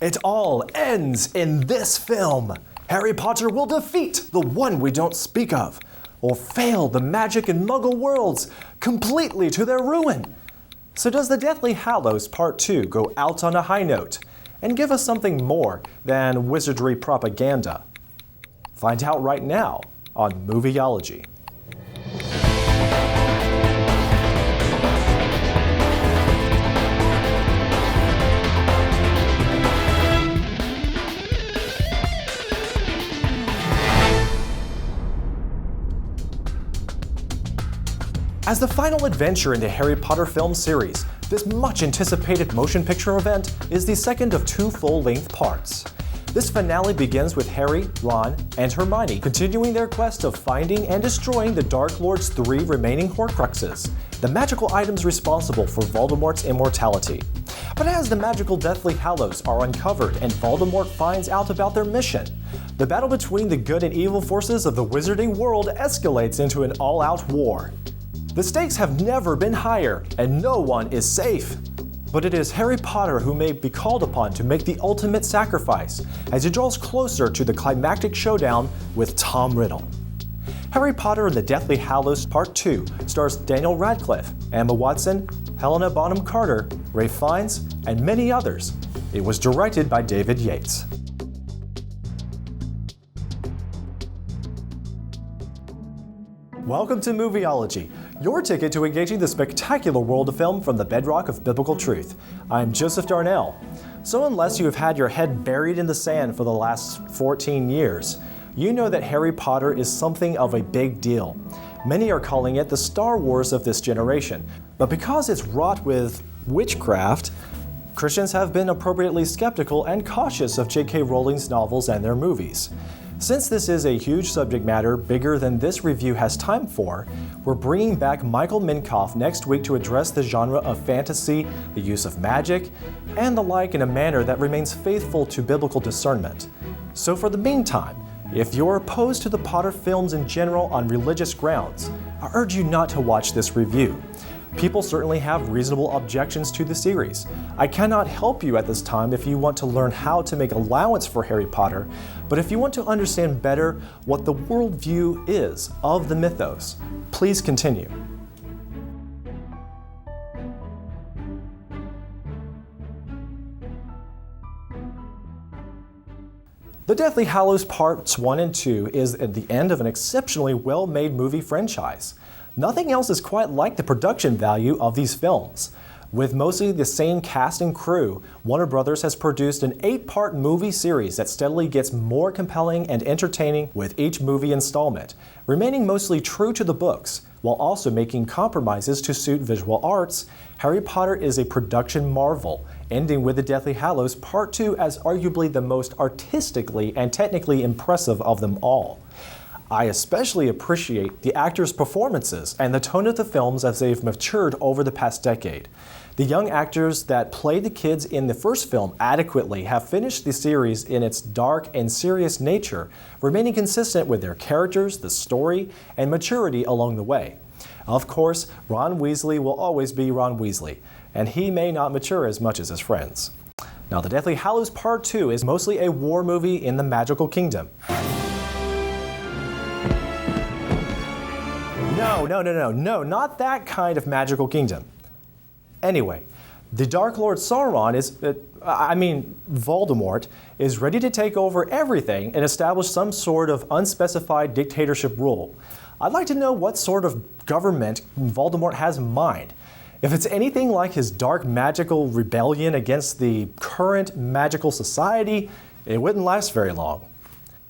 It all ends in this film. Harry Potter will defeat the one we don't speak of, or fail the magic and muggle worlds completely to their ruin. So does the Deathly Hallows Part 2 go out on a high note and give us something more than wizardry propaganda? Find out right now on Movieology. As the final adventure in the Harry Potter film series, this much-anticipated motion picture event is the second of two full-length parts. This finale begins with Harry, Ron, and Hermione continuing their quest of finding and destroying the Dark Lord's 3 remaining Horcruxes, the magical items responsible for Voldemort's immortality. But as the magical Deathly Hallows are uncovered and Voldemort finds out about their mission, the battle between the good and evil forces of the wizarding world escalates into an all-out war. The stakes have never been higher, and no one is safe. But it is Harry Potter who may be called upon to make the ultimate sacrifice as he draws closer to the climactic showdown with Tom Riddle. Harry Potter and the Deathly Hallows Part 2 stars Daniel Radcliffe, Emma Watson, Helena Bonham Carter, Ralph Fiennes, and many others. It was directed by David Yates. Welcome to Movieology, your ticket to engaging the spectacular world of film from the bedrock of biblical truth. I'm Joseph Darnell. So unless you have had your head buried in the sand for the last 14 years, you know that Harry Potter is something of a big deal. Many are calling it the Star Wars of this generation, but because it's wrought with witchcraft, Christians have been appropriately skeptical and cautious of J.K. Rowling's novels and their movies. Since this is a huge subject matter bigger than this review has time for, we're bringing back Michael Minkoff next week to address the genre of fantasy, the use of magic, and the like in a manner that remains faithful to biblical discernment. So for the meantime, if you're opposed to the Potter films in general on religious grounds, I urge you not to watch this review. People certainly have reasonable objections to the series. I cannot help you at this time if you want to learn how to make allowance for Harry Potter, but if you want to understand better what the worldview is of the mythos, please continue. The Deathly Hallows Parts 1 and 2 is at the end of an exceptionally well-made movie franchise. Nothing else is quite like the production value of these films. With mostly the same cast and crew, Warner Brothers has produced an 8-part movie series that steadily gets more compelling and entertaining with each movie installment, remaining mostly true to the books, while also making compromises to suit visual arts. Harry Potter is a production marvel, ending with The Deathly Hallows Part 2 as arguably the most artistically and technically impressive of them all. I especially appreciate the actors' performances and the tone of the films as they've matured over the past decade. The young actors that played the kids in the first film adequately have finished the series in its dark and serious nature, remaining consistent with their characters, the story, and maturity along the way. Of course, Ron Weasley will always be Ron Weasley, and he may not mature as much as his friends. Now, The Deathly Hallows Part 2 is mostly a war movie in the magical kingdom. No, not that kind of magical kingdom. Anyway, the Dark Lord Sauron Voldemort, is ready to take over everything and establish some sort of unspecified dictatorship rule. I'd like to know what sort of government Voldemort has in mind. If it's anything like his dark magical rebellion against the current magical society, it wouldn't last very long.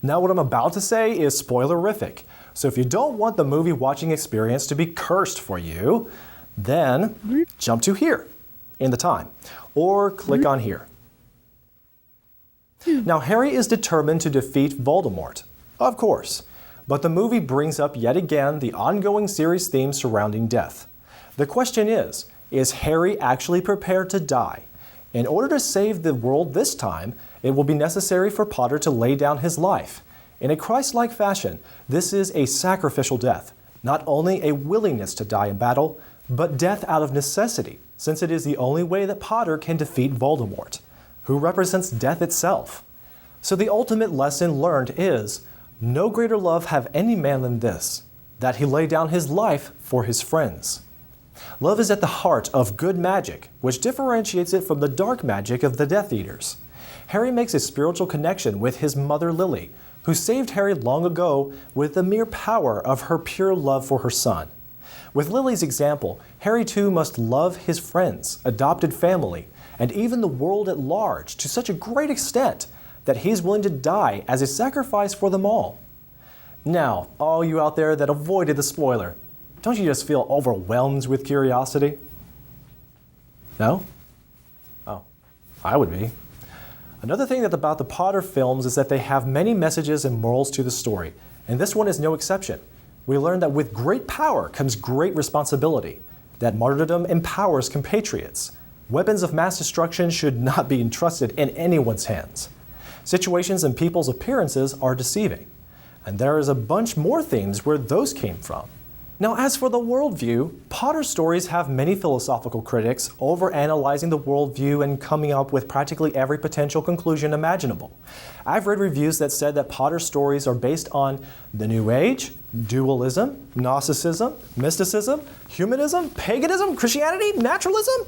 Now what I'm about to say is spoilerific. So if you don't want the movie watching experience to be cursed for you, then jump to here in the time, or click on here. Now Harry is determined to defeat Voldemort, of course, but the movie brings up yet again the ongoing series theme surrounding death. The question is Harry actually prepared to die? In order to save the world this time, it will be necessary for Potter to lay down his life. In a Christ-like fashion, this is a sacrificial death, not only a willingness to die in battle, but death out of necessity, since it is the only way that Potter can defeat Voldemort. who represents death itself. So the ultimate lesson learned is, no greater love have any man than this, that he lay down his life for his friends. Love is at the heart of good magic, which differentiates it from the dark magic of the Death Eaters. Harry makes a spiritual connection with his mother Lily, who saved Harry long ago with the mere power of her pure love for her son. With Lily's example, Harry too must love his friends, adopted family, and even the world at large to such a great extent that he's willing to die as a sacrifice for them all. Now, all you out there that avoided the spoiler, don't you just feel overwhelmed with curiosity? No? Oh, I would be. Another thing about the Potter films is that they have many messages and morals to the story, and this one is no exception. We learn that with great power comes great responsibility, that martyrdom empowers compatriots. Weapons of mass destruction should not be entrusted in anyone's hands. Situations and people's appearances are deceiving, and there is a bunch more themes where those came from. Now, as for the worldview, Potter stories have many philosophical critics overanalyzing the worldview and coming up with practically every potential conclusion imaginable. I've read reviews that said that Potter stories are based on the New Age, dualism, Gnosticism, mysticism, humanism, paganism, Christianity, naturalism,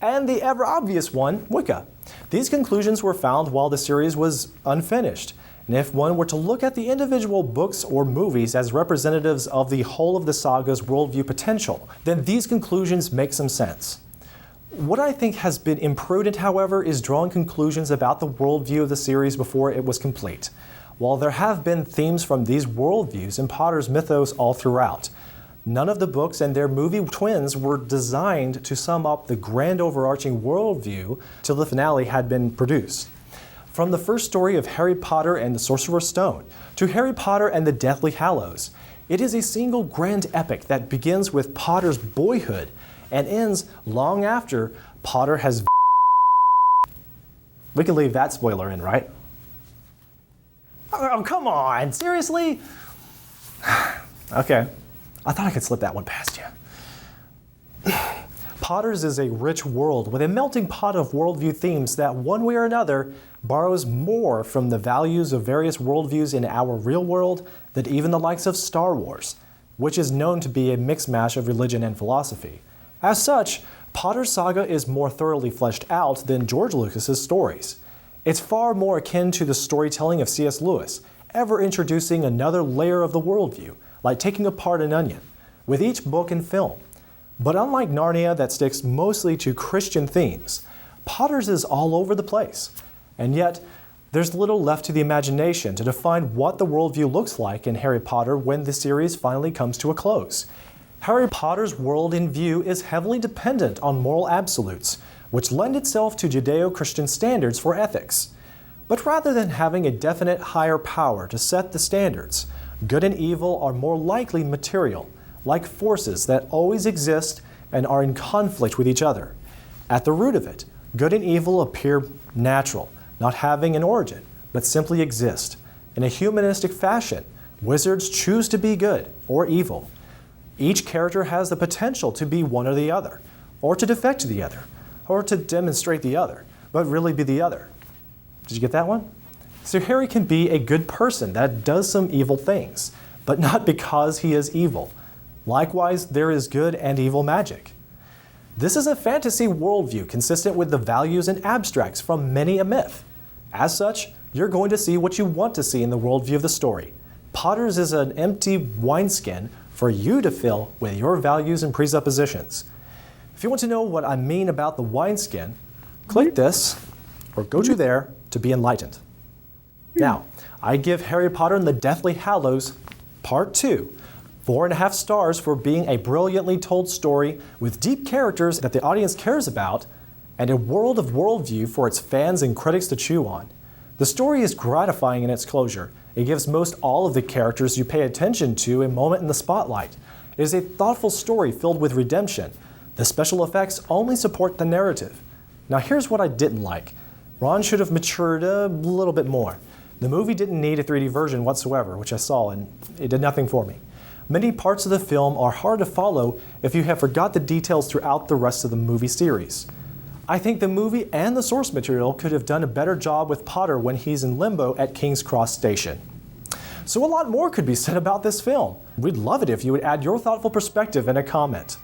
and the ever-obvious one, Wicca. These conclusions were found while the series was unfinished. And if one were to look at the individual books or movies as representatives of the whole of the saga's worldview potential, then these conclusions make some sense. What I think has been imprudent, however, is drawing conclusions about the worldview of the series before it was complete. While there have been themes from these worldviews in Potter's mythos all throughout, none of the books and their movie twins were designed to sum up the grand overarching worldview till the finale had been produced. From the first story of Harry Potter and the Sorcerer's Stone to Harry Potter and the Deathly Hallows, it is a single grand epic that begins with Potter's boyhood and ends long after Potter has. We can leave that spoiler in, right? Oh, come on, seriously? Okay, I thought I could slip that one past you. Potter's is a rich world with a melting pot of worldview themes that, one way or another, borrows more from the values of various worldviews in our real world than even the likes of Star Wars, which is known to be a mixed mash of religion and philosophy. As such, Potter's saga is more thoroughly fleshed out than George Lucas's stories. It's far more akin to the storytelling of C.S. Lewis, ever introducing another layer of the worldview, like taking apart an onion, with each book and film. But unlike Narnia that sticks mostly to Christian themes, Potter's is all over the place. And yet, there's little left to the imagination to define what the worldview looks like in Harry Potter when the series finally comes to a close. Harry Potter's world in view is heavily dependent on moral absolutes, which lend itself to Judeo-Christian standards for ethics. But rather than having a definite higher power to set the standards, good and evil are more likely material, like forces that always exist and are in conflict with each other. At the root of it, good and evil appear natural, not having an origin, but simply exist. In a humanistic fashion, wizards choose to be good or evil. Each character has the potential to be one or the other, or to defect to the other, or to demonstrate the other, but really be the other. Did you get that one? So Harry can be a good person that does some evil things, but not because he is evil. Likewise, there is good and evil magic. This is a fantasy worldview consistent with the values and abstracts from many a myth. As such, you're going to see what you want to see in the worldview of the story. Potter's is an empty wineskin for you to fill with your values and presuppositions. If you want to know what I mean about the wineskin, click this or go to there to be enlightened. Now, I give Harry Potter and the Deathly Hallows Part 2 4.5 stars for being a brilliantly told story with deep characters that the audience cares about, and a world of worldview for its fans and critics to chew on. The story is gratifying in its closure. It gives most all of the characters you pay attention to a moment in the spotlight. It is a thoughtful story filled with redemption. The special effects only support the narrative. Now here's what I didn't like. Ron should have matured a little bit more. The movie didn't need a 3D version whatsoever, which I saw, and it did nothing for me. Many parts of the film are hard to follow if you have forgot the details throughout the rest of the movie series. I think the movie and the source material could have done a better job with Potter when he's in limbo at King's Cross Station. So a lot more could be said about this film. We'd love it if you would add your thoughtful perspective in a comment.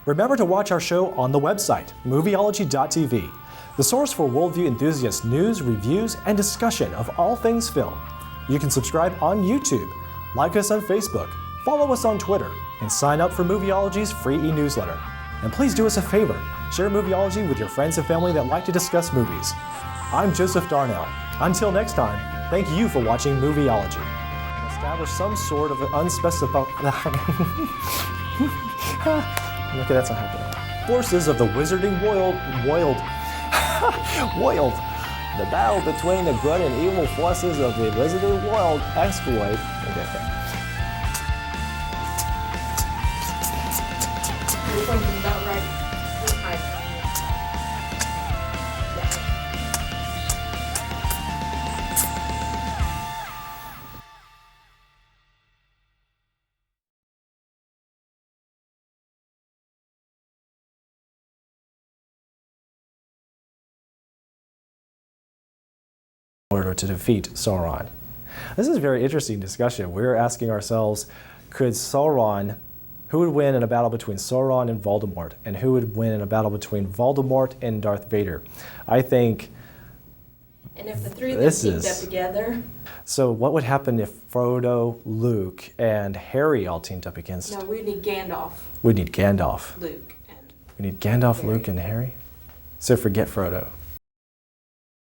Remember to watch our show on the website, Movieology.tv, the source for Worldview enthusiasts' news, reviews, and discussion of all things film. You can subscribe on YouTube, like us on Facebook, follow us on Twitter, and sign up for Movieology's free e-newsletter. And please do us a favor, share Movieology with your friends and family that like to discuss movies. I'm Joseph Darnell. Until next time, thank you for watching Movieology. Establish some sort of unspecified okay, that's not happening. Forces of the wizarding Woiled. The battle between the good and evil forces of the wizarding world escalate. Okay. In order to defeat Sauron. This is a very interesting discussion. We're asking ourselves, could Sauron, who would win in a battle between Sauron and Voldemort, and who would win in a battle between Voldemort and Darth Vader? I think. And if the three of them teamed up together. So what would happen if Frodo, Luke, and Harry all teamed up against? No, we need Gandalf. We need Gandalf. Luke and. We need Gandalf, Harry. Luke, and Harry. So forget Frodo.